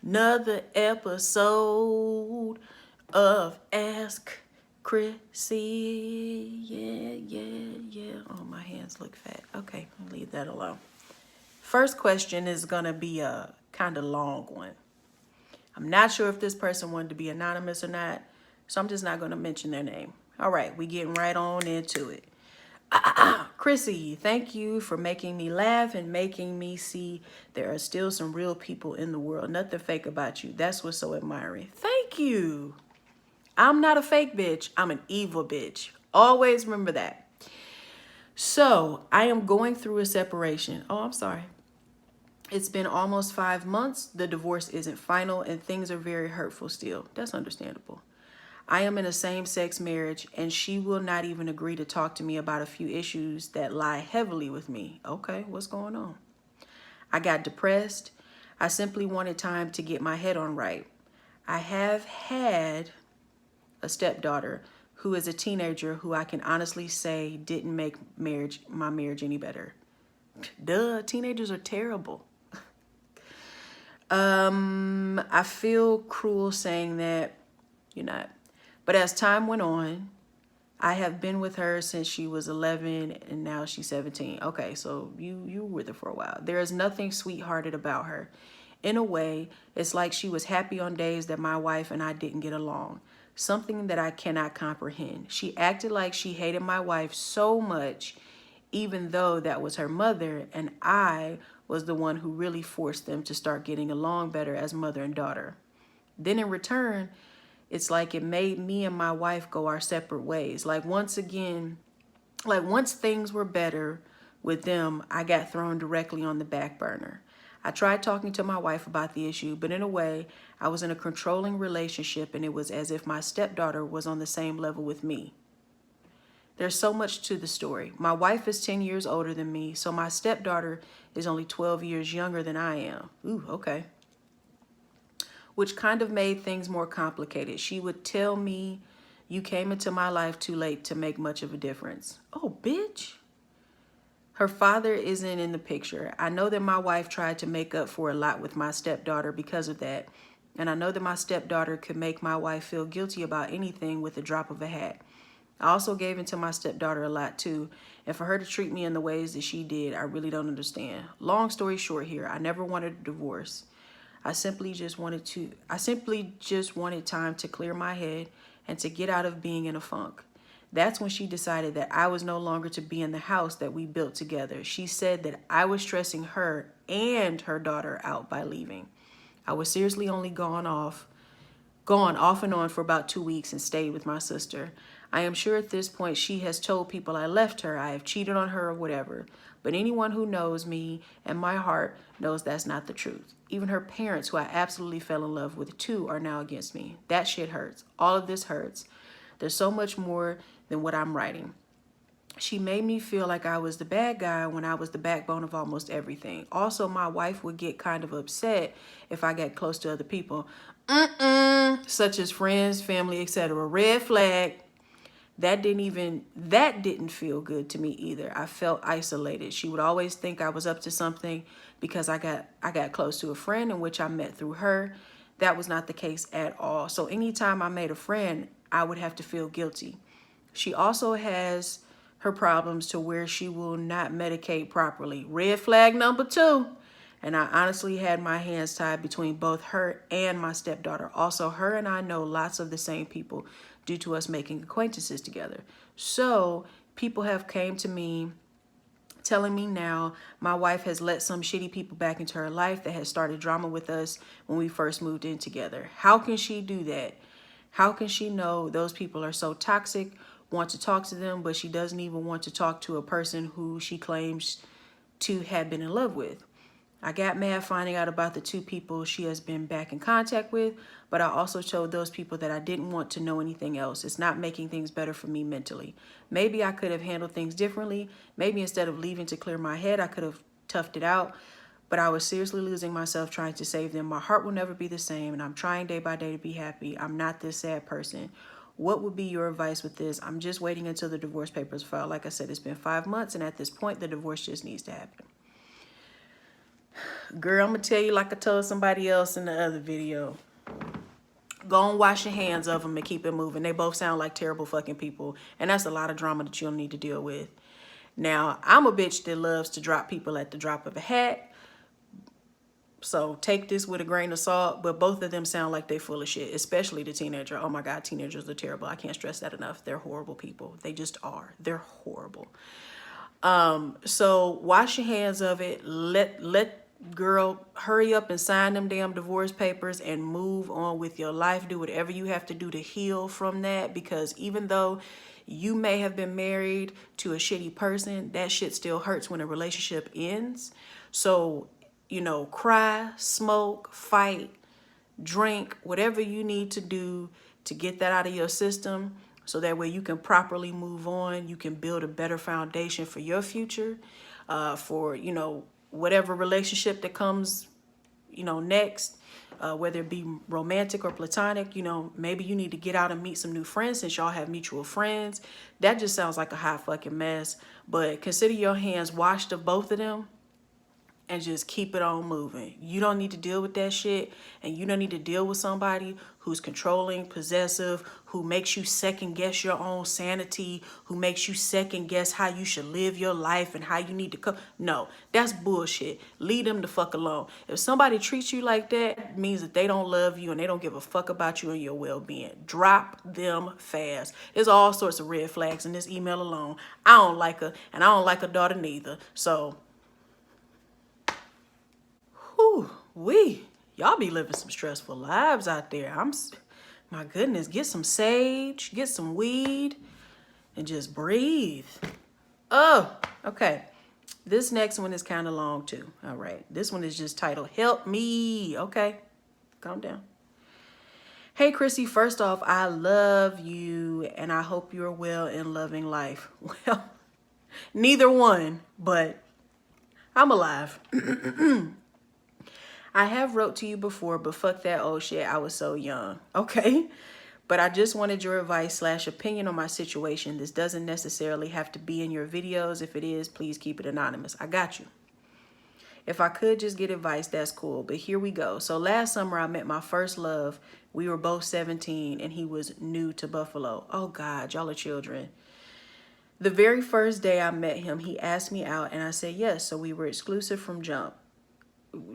Another episode of Ask Krissy. Yeah. Oh, my hands look fat. Okay, I'll leave that alone. First question is going to be a kind of long one. I'm not sure if this person wanted to be anonymous or not, so I'm just not going to mention their name. All right, we getting right on into it. Krissy, thank you for making me laugh and making me see there are still some real people in the world. Nothing fake about you. That's what's so admiring. Thank you. I'm not a fake bitch. I'm an evil bitch. Always remember that. So I am going through a separation. Oh, I'm sorry. It's been almost 5 months. The divorce isn't final and things are very hurtful still. That's understandable. I am in a same-sex marriage and she will not even agree to talk to me about a few issues that lie heavily with me. Okay, what's going on? I got depressed. I simply wanted time to get my head on right. I have had a stepdaughter who is a teenager who I can honestly say didn't make my marriage any better. Duh, teenagers are terrible. I feel cruel saying that, you're not. But as time went on, I have been with her since she was 11 and now she's 17. Okay, so you were with her for a while. There is nothing sweethearted about her. In a way, it's like she was happy on days that my wife and I didn't get along. Something that I cannot comprehend. She acted like she hated my wife so much, even though that was her mother, and I was the one who really forced them to start getting along better as mother and daughter. Then in return, it's like it made me and my wife go our separate ways. Once things were better with them, I got thrown directly on the back burner. I tried talking to my wife about the issue, but in a way, I was in a controlling relationship and it was as if my stepdaughter was on the same level with me. There's so much to the story. My wife is 10 years older than me, so my stepdaughter is only 12 years younger than I am. Ooh, okay. Which kind of made things more complicated. She would tell me, you came into my life too late to make much of a difference. Oh, bitch. Her father isn't in the picture. I know that my wife tried to make up for a lot with my stepdaughter because of that. And I know that my stepdaughter could make my wife feel guilty about anything with a drop of a hat. I also gave in to my stepdaughter a lot too. And for her to treat me in the ways that she did, I really don't understand. Long story short here, I never wanted a divorce. I simply just wanted time to clear my head and to get out of being in a funk. That's when she decided that I was no longer to be in the house that we built together. She said that I was stressing her and her daughter out by leaving. I was seriously only gone off and on for about 2 weeks and stayed with my sister. I am sure at this point she has told people I left her, I have cheated on her or whatever. But anyone who knows me and my heart knows that's not the truth. Even her parents, who I absolutely fell in love with too, are now against me. That shit hurts. All of this hurts. There's so much more than what I'm writing. She made me feel like I was the bad guy when I was the backbone of almost everything. Also, my wife would get kind of upset if I got close to other people. Such as friends, family, etc. Red flag. That didn't feel good to me either. I felt isolated. She would always think I was up to something because I got close to a friend in which I met through her. That was not the case at all. So anytime I made a friend, I would have to feel guilty. She also has her problems to where she will not medicate properly. Red flag number 2. And I honestly had my hands tied between both her and my stepdaughter. Also, her and I know lots of the same people due to us making acquaintances together. So people have came to me telling me now my wife has let some shitty people back into her life that has started drama with us when we first moved in together. How can she do that? How can she know those people are so toxic, want to talk to them, but she doesn't even want to talk to a person who she claims to have been in love with? I got mad finding out about the 2 people she has been back in contact with, but I also told those people that I didn't want to know anything else. It's not making things better for me mentally. Maybe I could have handled things differently. Maybe instead of leaving to clear my head, I could have toughed it out. But I was seriously losing myself trying to save them. My heart will never be the same, and I'm trying day by day to be happy. I'm not this sad person. What would be your advice with this? I'm just waiting until the divorce papers file. Like I said, it's been 5 months, and at this point, the divorce just needs to happen. Girl, I'm gonna tell you like I told somebody else in the other video. Go and wash your hands of them and keep it moving. They both sound like terrible fucking people. And that's a lot of drama that you don't need to deal with. Now, I'm a bitch that loves to drop people at the drop of a hat. So take this with a grain of salt, but both of them sound like they full of shit, especially the teenager. Oh my God, teenagers are terrible. I can't stress that enough. They're horrible people. They just are. They're horrible. So wash your hands of it. Let girl hurry up and sign them damn divorce papers and move on with your life. Do whatever you have to do to heal from that, because even though you may have been married to a shitty person, that shit still hurts when a relationship ends. So, you know, cry, smoke, fight, drink, whatever you need to do to get that out of your system, so that way you can properly move on. You can build a better foundation for your future, for, you know, whatever relationship that comes, you know, next, whether it be romantic or platonic. You know, maybe you need to get out and meet some new friends since y'all have mutual friends. That just sounds like a hot fucking mess. But consider your hands washed of both of them and just keep it on moving. You don't need to deal with that shit, and you don't need to deal with somebody who's controlling, possessive, who makes you second guess your own sanity, who makes you second guess how you should live your life and how you need to come. No, that's bullshit. Leave them the fuck alone. If somebody treats you like that, it means that they don't love you and they don't give a fuck about you and your well-being. Drop them fast. There's all sorts of red flags in this email alone. I don't like her, and I don't like her daughter neither. So y'all be living some stressful lives out there. My goodness, get some sage, get some weed, and just breathe. Oh, okay. This next one is kind of long too. All right. This one is just titled, Help Me. Okay. Calm down. Hey, Krissy, first off, I love you, and I hope you're well and loving life. Well, neither one, but I'm alive. I have wrote to you before, but fuck that old shit. I was so young. Okay. But I just wanted your advice / opinion on my situation. This doesn't necessarily have to be in your videos. If it is, please keep it anonymous. I got you. If I could just get advice, that's cool. But here we go. So last summer, I met my first love. We were both 17 and he was new to Buffalo. Oh God, y'all are children. The very first day I met him, he asked me out and I said yes. So we were exclusive from jump.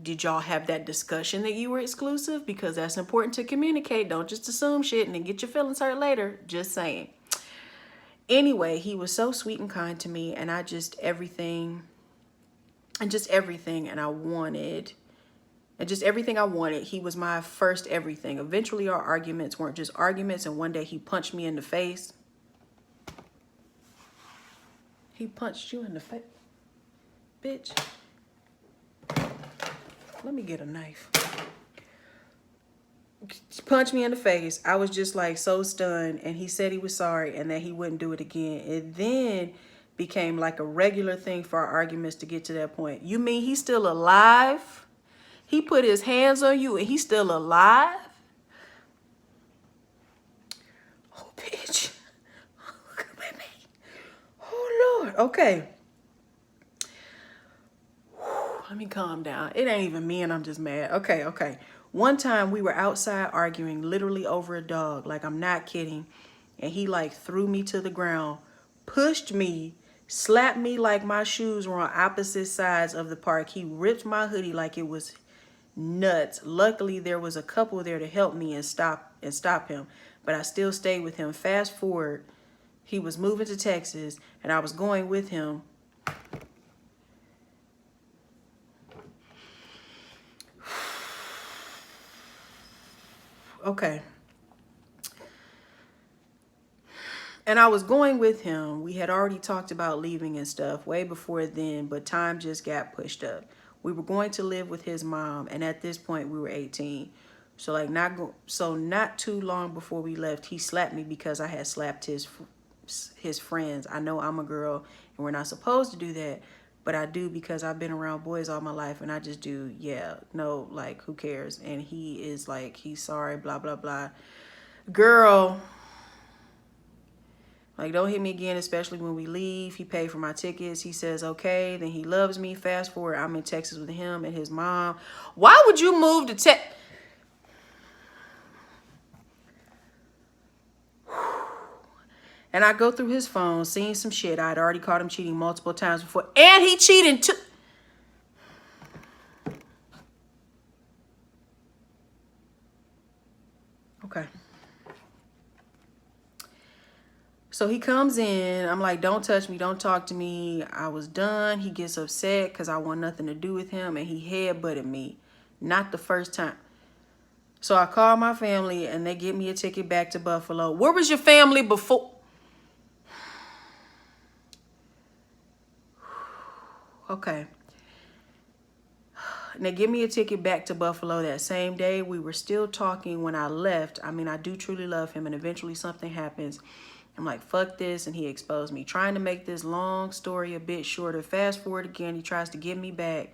Did y'all have that discussion that you were exclusive? Because that's important to communicate. Don't just assume shit and then get your feelings hurt later. Just saying. Anyway, he was so sweet and kind to me, and everything I wanted. He was my first everything. Eventually our arguments weren't just arguments, and one day he punched me in the face. He punched you in the face? Bitch. Let me get a knife. Punched me in the face. I was just like so stunned, and he said he was sorry and that he wouldn't do it again. It then became like a regular thing for our arguments to get to that point. You mean he's still alive? He put his hands on you and he's still alive? Oh, bitch. Look at me. Oh, Lord. Okay. Let me calm down. It ain't even me and I'm just mad. Okay. One time we were outside arguing literally over a dog. Like, I'm not kidding. And he like threw me to the ground, pushed me, slapped me like my shoes were on opposite sides of the park. He ripped my hoodie like it was nuts. Luckily, there was a couple there to help me and stop him. But I still stayed with him. Fast forward, he was moving to Texas and I was going with him. Okay. And I was going with him. We had already talked about leaving and stuff way before then, but time just got pushed up. We were going to live with his mom, and at this point we were 18. So like not too long before we left, he slapped me because I had slapped his friends. I know I'm a girl and we're not supposed to do that, but I do because I've been around boys all my life, and I just do. Yeah, no, like, who cares? And he is like, he's sorry, blah, blah, blah. Girl, Like, don't hit me again, especially when we leave. He paid for my tickets. He says, okay. Then he loves me. Fast forward, I'm in Texas with him and his mom. Why would you move to Texas? And I go through his phone, seeing some shit. I'd already caught him cheating multiple times before. And he cheated too. Okay. So he comes in. I'm like, don't touch me. Don't talk to me. I was done. He gets upset because I want nothing to do with him. And he headbutted me. Not the first time. So I call my family and they get me a ticket back to Buffalo. Where was your family before? Okay. And they give me a ticket back to Buffalo that same day. We were still talking when I left. I mean, I do truly love him, and eventually something happens. I'm like, fuck this, and he exposed me. Trying to make this long story a bit shorter. Fast forward again, he tries to get me back.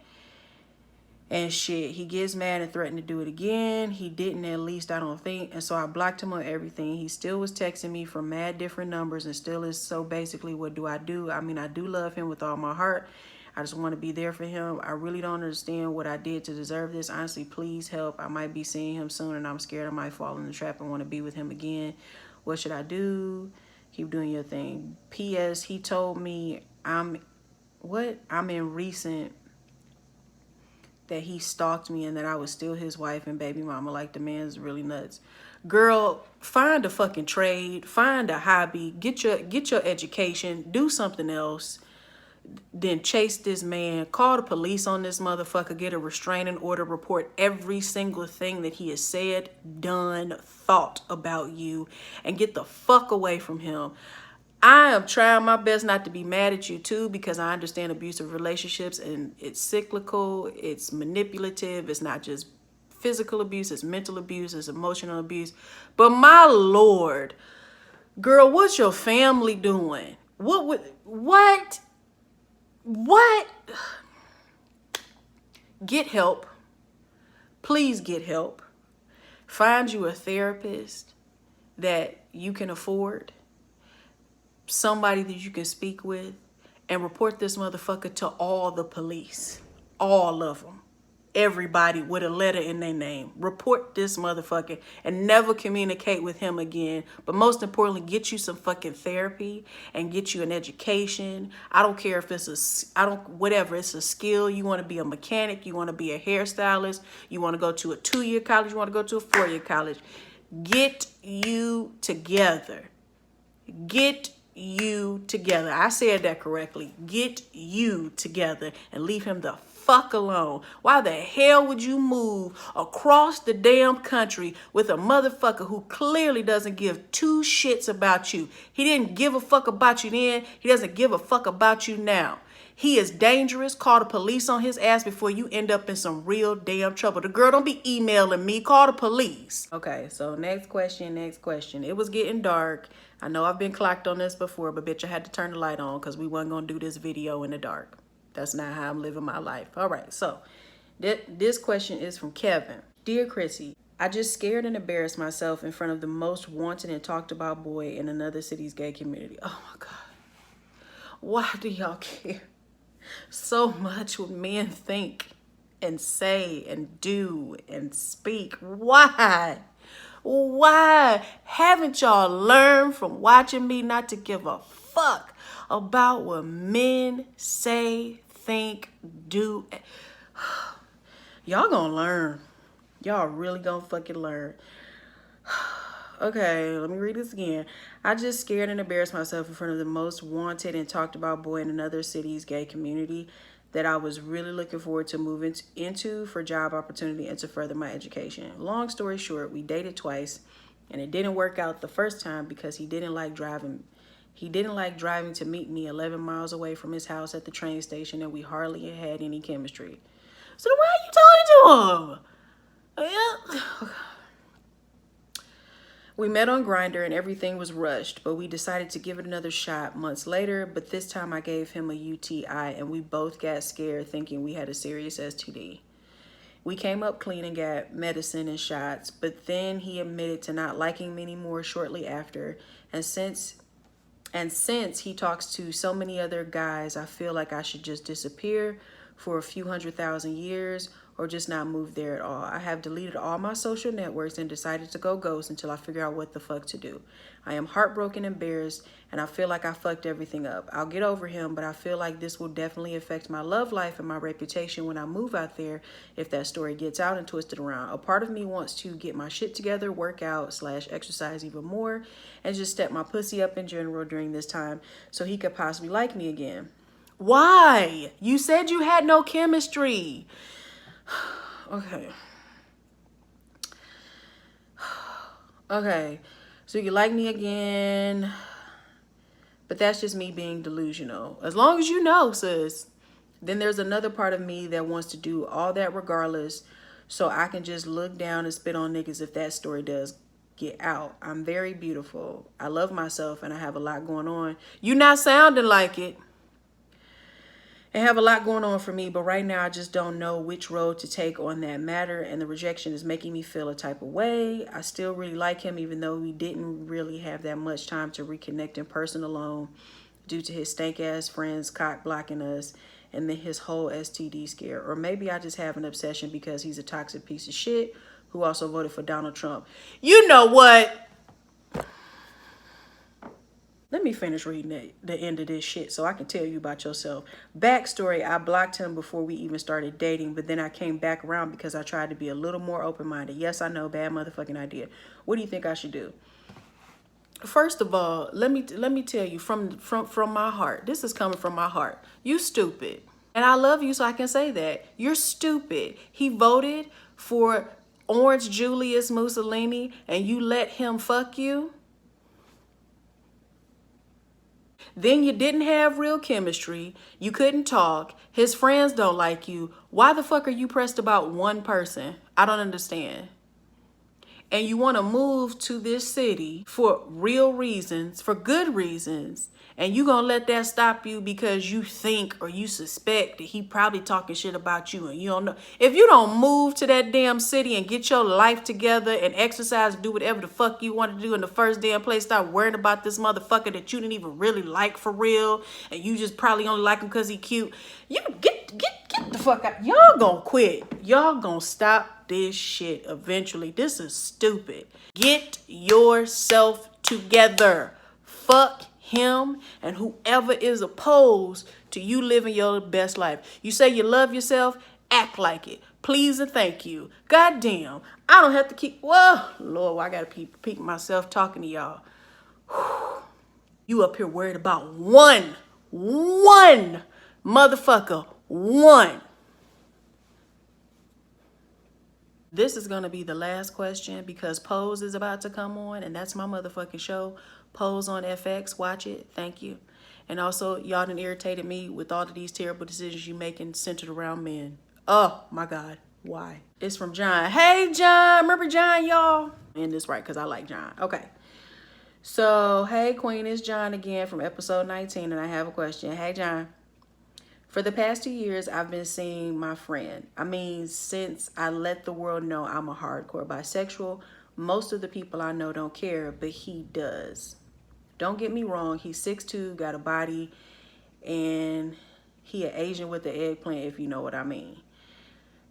And shit, he gets mad and threatened to do it again. He didn't, at least I don't think. And so I blocked him on everything. He still was texting me from mad different numbers and still is. So basically, what do? I mean, I do love him with all my heart. I just want to be there for him. I really don't understand what I did to deserve this. Honestly, please help. I might be seeing him soon and I'm scared I might fall in the trap and want to be with him again. What should I do? Keep doing your thing. P.S. He told me I'm in recent that he stalked me and that I was still his wife and baby mama. Like, the man's really nuts. Girl, find a fucking trade. Find a hobby. Get your education. Do something else. Then chase this man, call the police on this motherfucker, get a restraining order, report every single thing that he has said, done, thought about you, and get the fuck away from him. I am trying my best not to be mad at you too, because I understand abusive relationships and it's cyclical, it's manipulative, it's not just physical abuse, it's mental abuse, it's emotional abuse. But my Lord, girl, what's your family doing? What? Get help. Please get help. Find you a therapist that you can afford, somebody that you can speak with, and report this motherfucker to all the police. All of them. Everybody with a letter in their name. Report this motherfucker and never communicate with him again. But most importantly, get you some fucking therapy and get you an education. I don't care if it's whatever. It's a skill. You want to be a mechanic. You want to be a hairstylist. You want to go to a 2-year college. You want to go to a 4-year college. Get you together. Get you together. I said that correctly. Get you together and leave him the fuck alone. Why the hell would you move across the damn country with a motherfucker who clearly doesn't give 2 shits about you? He didn't give a fuck about you then. He doesn't give a fuck about you now. He is dangerous. Call the police on his ass before you end up in some real damn trouble. The girl, don't be emailing me. Call the police. Okay, so next question. It was getting dark. I know I've been clocked on this before, but bitch, I had to turn the light on because we wasn't going to do this video in the dark. That's not how I'm living my life. All right, so this question is from Kevin. Dear Krissy, I just scared and embarrassed myself in front of the most wanted and talked about boy in another city's gay community. Oh my God. Why do y'all care so much what men think and say and do and speak? Why? Haven't y'all learned from watching me not to give a fuck about what men say, think, do? Y'all gonna learn. Y'all really gonna fucking learn. Okay, let me read this again. I just scared and embarrassed myself in front of the most wanted and talked about boy in another city's gay community that I was really looking forward to moving into for job opportunity and to further my education. Long story short, we dated twice and it didn't work out the first time because he didn't like driving. He didn't like driving to meet me 11 miles away from his house at the train station, and we hardly had any chemistry. So why are you talking to him? We met on Grindr and everything was rushed, but we decided to give it another shot months later. But this time I gave him a UTI and we both got scared thinking we had a serious STD. We came up clean and got medicine and shots, but then he admitted to not liking me anymore shortly after. And since And since he talks to so many other guys, I feel like I should just disappear for a few 100,000 years or just not move there at all. I have deleted all my social networks and decided to go ghost until I figure out what the fuck to do. I am heartbroken, embarrassed, and I feel like I fucked everything up. I'll get over him, but I feel like this will definitely affect my love life and my reputation when I move out there if that story gets out and twisted around. A part of me wants to get my shit together, work out / exercise even more, and just step my pussy up in general during this time so he could possibly like me again. Why? You said you had no chemistry. Okay. Okay. So you like me again. But that's just me being delusional. As long as you know, sis. Then there's another part of me that wants to do all that regardless. So I can just look down and spit on niggas if that story does get out. I'm very beautiful. I love myself and I have a lot going on. You not sounding like it. I have a lot going on for me, but right now I just don't know which road to take on that matter, and the rejection is making me feel a type of way. I still really like him, even though we didn't really have that much time to reconnect in person alone due to his stank-ass friends cock blocking us and then his whole STD scare. Or maybe I just have an obsession because he's a toxic piece of shit who also voted for Donald Trump. You know what? Let me finish reading the end of this shit so I can tell you about yourself. Backstory, I blocked him before we even started dating, but then I came back around because I tried to be a little more open-minded. Yes, I know, bad motherfucking idea. What do you think I should do? First of all, let me tell you from my heart. This is coming from my heart. You stupid. And I love you so I can say that. You're stupid. He voted for Orange Julius Mussolini and you let him fuck you? Then you didn't have real chemistry. You couldn't talk. His friends don't like you. Why the fuck are you pressed about one person? I don't understand. And you want to move to this city for real reasons, for good reasons. And you gonna let that stop you because you think or you suspect that he probably talking shit about you and you don't know. If you don't move to that damn city and get your life together and exercise, do whatever the fuck you want to do in the first damn place, stop worrying about this motherfucker that you didn't even really like for real. And you just probably only like him because he cute. You get the fuck out. Y'all gonna quit. Y'all gonna stop this shit eventually. This is stupid. Get yourself together. Fuck him and whoever is opposed to you living your best life. You say you love yourself, act like it. Please and thank you. God damn. I don't have to keep, whoa, Lord, I gotta peek myself talking to y'all. You up here worried about one motherfucker, one. This is going to be the last question because Pose is about to come on and that's my motherfucking show. Pose on FX. Watch it. Thank you. And also, y'all done irritated me with all of these terrible decisions you making centered around men. Oh, my God. Why? It's from John. Hey, John. Remember John, y'all? And this right because I like John. Okay. So, hey, Queen. It's John again from episode 19 and I have a question. Hey, John. For the past 2 years, I've been seeing my friend. I mean, since I let the world know I'm a hardcore bisexual, most of the people I know don't care, but he does. Don't get me wrong, he's 6'2", got a body, and he an Asian with the eggplant, if you know what I mean.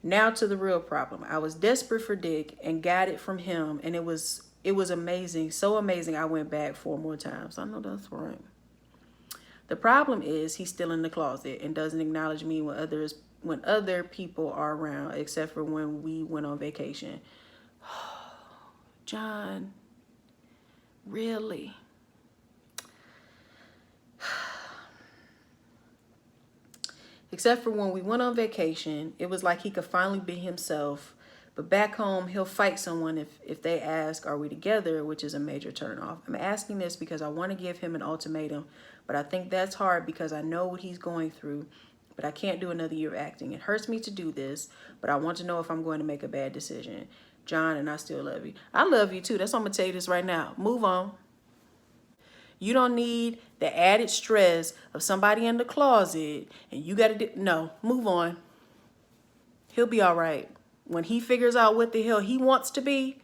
Now to the real problem. I was desperate for dick and got it from him, and it was amazing, so amazing I went back 4 more times. I know that's right. The problem is he's still in the closet and doesn't acknowledge me when other people are around, except for when we went on vacation. John, really? Except for when we went on vacation, it was like he could finally be himself. But back home, he'll fight someone if they ask, are we together, which is a major turnoff. I'm asking this because I want to give him an ultimatum, but I think that's hard because I know what he's going through, but I can't do another year of acting. It hurts me to do this, but I want to know if I'm going to make a bad decision. John, and I still love you. I love you too. That's why I'm going to tell you this right now. Move on. You don't need the added stress of somebody in the closet and you got to do, no, move on. He'll be all right. When he figures out what the hell he wants to be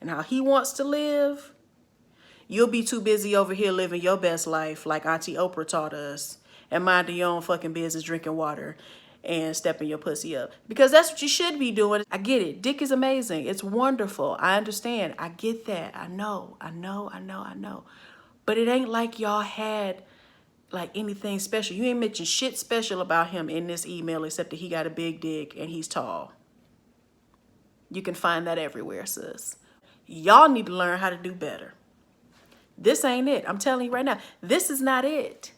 and how he wants to live, You'll be too busy over here living your best life like Auntie Oprah taught us and minding your own fucking business, drinking water and stepping your pussy up. Because that's what you should be doing. I get it. Dick is amazing. It's wonderful. I understand. I get that. I know. But it ain't like y'all had like anything special. You ain't mentioned shit special about him in this email except that he got a big dick and he's tall. You can find that everywhere, sis. Y'all need to learn how to do better. This ain't it. I'm telling you right now, this is not it.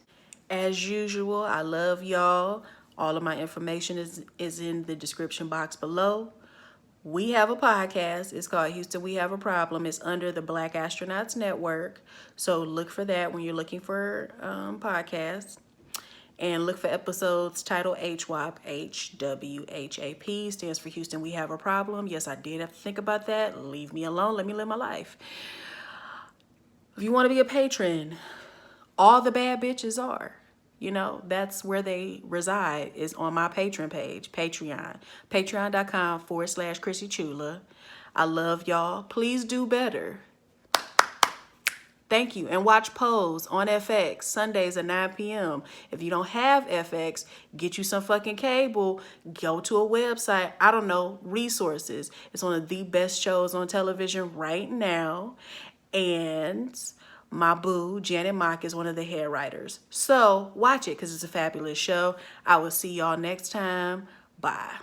As usual, I love y'all. All of my information is in the description box below. We have a podcast. It's called Houston, We Have a Problem. It's under the Black Astronauts Network. So look for that when you're looking for podcasts. And look for episodes titled HWAP. HWHAP stands for Houston, We Have a Problem. Yes, I did have to think about that. Leave me alone. Let me live my life. If you want to be a patron, all the bad bitches are. You know, that's where they reside, is on my Patreon page, Patreon. Patreon.com/Krissychula. I love y'all. Please do better. Thank you. And watch Pose on FX Sundays at 9 p.m. If you don't have FX, get you some fucking cable. Go to a website. I don't know, resources. It's one of the best shows on television right now. And my boo, Janet Mock, is one of the head writers. So watch it because it's a fabulous show. I will see y'all next time. Bye.